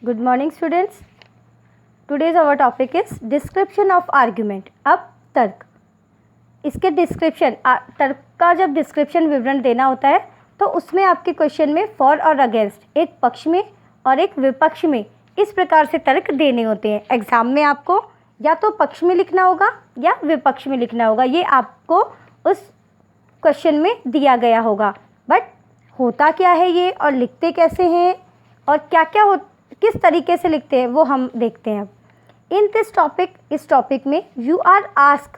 Good morning students. Today's our topic is description of argument. अब तर्क, इसके description, तर्क का जब डिस्क्रिप्शन विवरण देना होता है तो उसमें आपके क्वेश्चन में फॉर और अगेंस्ट, एक पक्ष में और एक विपक्ष में, इस प्रकार से तर्क देने होते हैं। एग्जाम में आपको या तो पक्ष में लिखना होगा या विपक्ष में लिखना होगा, ये आपको उस क्वेश्चन में दिया गया होगा। बट होता क्या है ये और लिखते कैसे हैं और क्या क्या किस तरीके से लिखते हैं वो हम देखते हैं। अब इन दिस टॉपिक, इस टॉपिक में you are ask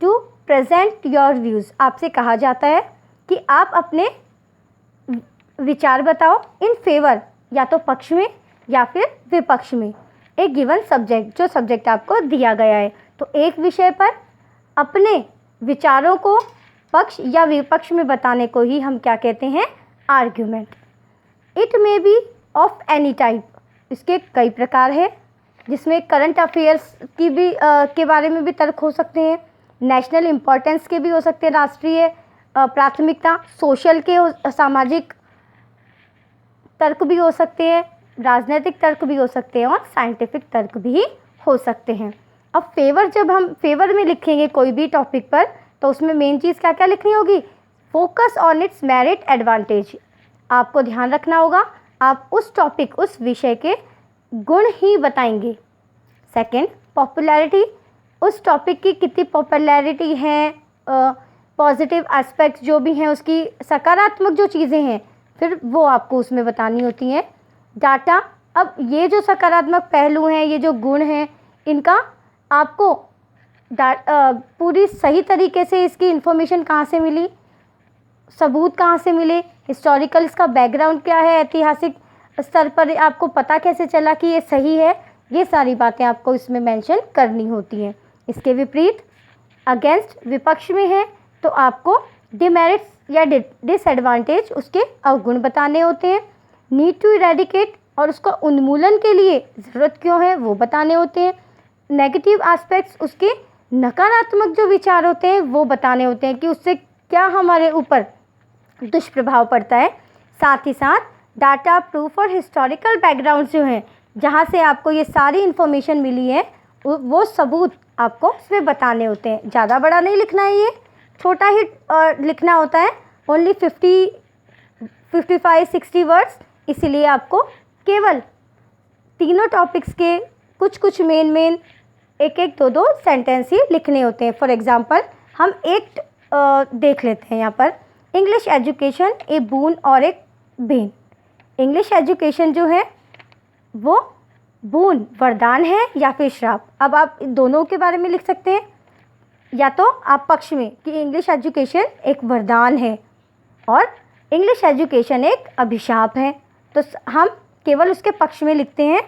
to present your views, आपसे कहा जाता है कि आप अपने विचार बताओ इन फेवर, या तो पक्ष में या फिर विपक्ष में, एक गिवन सब्जेक्ट, जो सब्जेक्ट आपको दिया गया है। तो एक विषय पर अपने विचारों को पक्ष या विपक्ष में बताने को ही हम क्या कहते हैं, argument. It may be of any type, इसके कई प्रकार हैं, जिसमें करंट अफेयर्स की भी के बारे में भी तर्क हो सकते हैं, नेशनल इम्पोर्टेंस के भी हो सकते हैं, राष्ट्रीय प्राथमिकता, सोशल के, सामाजिक तर्क भी हो सकते हैं, राजनीतिक तर्क भी हो सकते हैं और साइंटिफिक तर्क भी हो सकते हैं। अब फेवर, जब हम फेवर में लिखेंगे कोई भी टॉपिक पर तो उसमें मेन चीज़ क्या क्या लिखनी होगी, focus on it's merit advantage. आपको ध्यान रखना होगा, आप उस टॉपिक, उस विषय के गुण ही बताएंगे। सेकंड, पॉपुलैरिटी, उस टॉपिक की कितनी पॉपुलैरिटी है, पॉजिटिव एस्पेक्ट्स जो भी हैं, उसकी सकारात्मक जो चीज़ें हैं फिर वो आपको उसमें बतानी होती हैं। डाटा, अब ये जो सकारात्मक पहलू हैं, ये जो गुण हैं, इनका आपको पूरी सही तरीके से इसकी इन्फॉर्मेशन कहाँ से मिली, सबूत कहाँ से मिले, हिस्टोरिकल इसका बैकग्राउंड क्या है, ऐतिहासिक स्तर पर आपको पता कैसे चला कि ये सही है, ये सारी बातें आपको इसमें मेंशन करनी होती हैं। इसके विपरीत अगेंस्ट, विपक्ष में है तो आपको डिमेरिट्स या डिसएडवांटेज, उसके अवगुण बताने होते हैं। नीड टू इरेडिकेट, और उसका उन्मूलन के लिए ज़रूरत क्यों है वो बताने होते हैं। नेगेटिव एस्पेक्ट्स, उसके नकारात्मक जो विचार होते हैं वो बताने होते हैं कि उससे क्या हमारे ऊपर दुष्प्रभाव पड़ता है। साथ ही साथ डाटा, प्रूफ और हिस्टोरिकल बैकग्राउंड जो हैं, जहाँ से आपको ये सारी इन्फॉर्मेशन मिली है वो सबूत आपको इसमें बताने होते हैं। ज़्यादा बड़ा नहीं लिखना है, ये छोटा ही लिखना होता है, ओनली 55-60 वर्ड्स। इसीलिए आपको केवल तीनों टॉपिक्स के कुछ मेन एक 2 सेंटेंस ही लिखने होते हैं। फॉर एग्जांपल हम एक देख लेते हैं यहाँ पर, इंग्लिश एजुकेशन ए बून और एक बेन। इंग्लिश एजुकेशन जो है वो बून, वरदान है या फिर श्राप। अब आप दोनों के बारे में लिख सकते हैं, या तो आप पक्ष में कि इंग्लिश एजुकेशन एक वरदान है और इंग्लिश एजुकेशन एक अभिशाप है, तो हम केवल उसके पक्ष में लिखते हैं।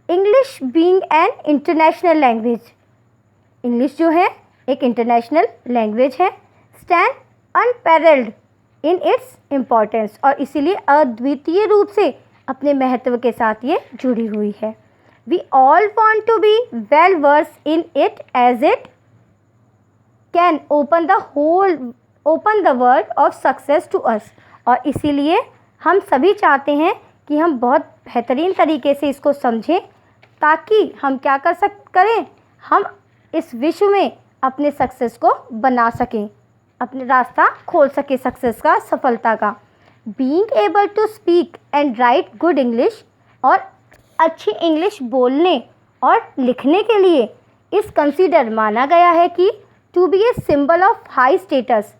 English being an international language, English जो है एक इंटरनेशनल लैंग्वेज है। स्टैंड अनपैरेल्ड इन इट्स इम्पॉर्टेंस, और इसीलिए अद्वितीय रूप से अपने महत्व के साथ ये जुड़ी हुई है। We all want to be well versed in it as it can open the world of success to us, और इसीलिए हम सभी चाहते हैं कि हम बहुत बेहतरीन तरीके से इसको समझें, ताकि हम क्या करें, हम इस विश्व में अपने सक्सेस को बना सकें, अपने रास्ता खोल सके सक्सेस का, सफलता का। Being able to speak and write good English, और अच्छी इंग्लिश बोलने और लिखने के लिए इस कंसीडर माना गया है कि to be a symbol of high status,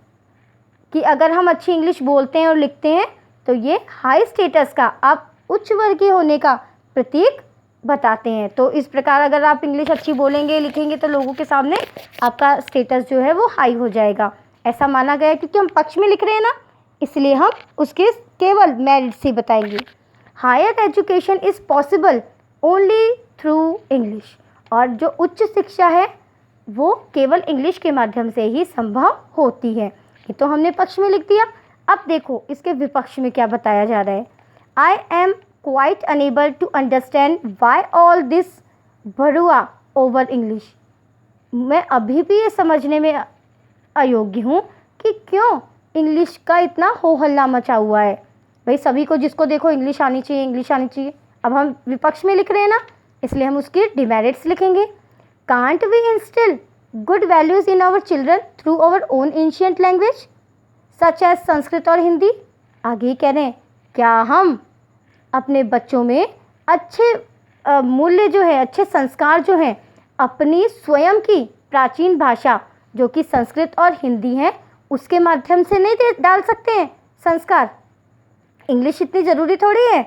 कि अगर हम अच्छी इंग्लिश बोलते हैं और लिखते हैं तो ये हाई स्टेटस का, आप उच्च वर्गीय होने का प्रतीक बताते हैं। तो इस प्रकार अगर आप इंग्लिश अच्छी बोलेंगे, लिखेंगे तो लोगों के सामने आपका स्टेटस जो है वो हाई हो जाएगा, ऐसा माना गया है। क्योंकि हम पक्ष में लिख रहे हैं ना, इसलिए हम उसके केवल मेरिट्स ही बताएंगे। Higher education is possible only through English, और जो उच्च शिक्षा है वो केवल इंग्लिश के माध्यम से ही संभव होती है। ये तो हमने पक्ष में लिख दिया। अब देखो इसके विपक्ष में क्या बताया जा रहा है। I am quite unable to understand why all this brouhaha over English, मैं अभी भी ये समझने में अयोग्य हूँ कि क्यों इंग्लिश का इतना हो हल्ला मचा हुआ है। भाई सभी को, जिसको देखो इंग्लिश आनी चाहिए, इंग्लिश आनी चाहिए। अब हम विपक्ष में लिख रहे हैं ना, इसलिए हम उसकी डिमेरिट्स लिखेंगे। Can't we instil good values in our children through our own ancient language such as Sanskrit और हिंदी। आगे कह रहे हैं, क्या हम अपने बच्चों में अच्छे मूल्य जो है, अच्छे संस्कार जो हैं अपनी स्वयं की प्राचीन भाषा जो कि संस्कृत और हिंदी है उसके माध्यम से नहीं डाल सकते हैं संस्कार? इंग्लिश इतनी ज़रूरी थोड़ी है,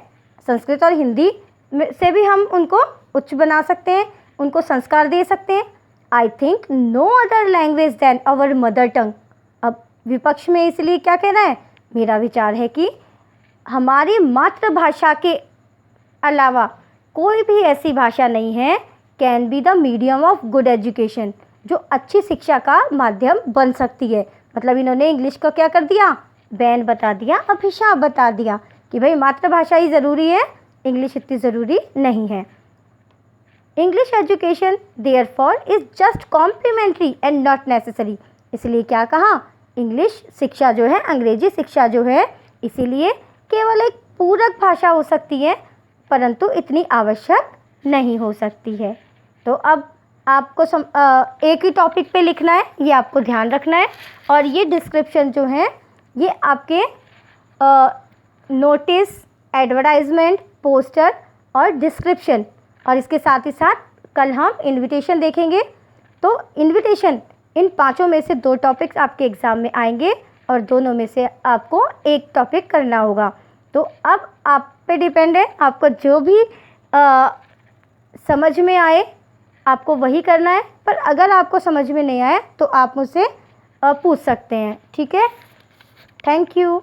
संस्कृत और हिंदी से भी हम उनको उच्च बना सकते हैं, उनको संस्कार दे सकते हैं। I think no other language than our mother tongue. अब विपक्ष में इसलिए क्या कहना है, मेरा विचार है कि हमारी मातृभाषा के अलावा कोई भी ऐसी भाषा नहीं है can be the medium of good education, जो अच्छी शिक्षा का माध्यम बन सकती है। मतलब इन्होंने इंग्लिश को क्या कर दिया, बैन बता दिया, अभिशाप बता दिया कि भाई मातृभाषा ही ज़रूरी है, इंग्लिश इतनी ज़रूरी नहीं है। English education therefore is just complementary and not necessary. इसलिए क्या कहा, इंग्लिश शिक्षा जो है, अंग्रेजी शिक्षा जो है, इसीलिए केवल एक पूरक भाषा हो सकती है परंतु इतनी आवश्यक नहीं हो सकती है। तो अब आपको एक ही टॉपिक पे लिखना है, ये आपको ध्यान रखना है। और ये डिस्क्रिप्शन जो है ये आपके नोटिस, एडवर्टाइजमेंट, पोस्टर और डिस्क्रिप्शन, और इसके साथ ही साथ कल हम इनविटेशन देखेंगे। तो इनविटेशन इन पांचों में से 2 टॉपिक्स आपके एग्ज़ाम में आएंगे और दोनों में से आपको एक टॉपिक करना होगा। तो अब आप पे डिपेंड है, आपको जो भी समझ में आए आपको वही करना है, पर अगर आपको समझ में नहीं आए तो आप मुझसे पूछ सकते हैं। ठीक है, थैंक यू।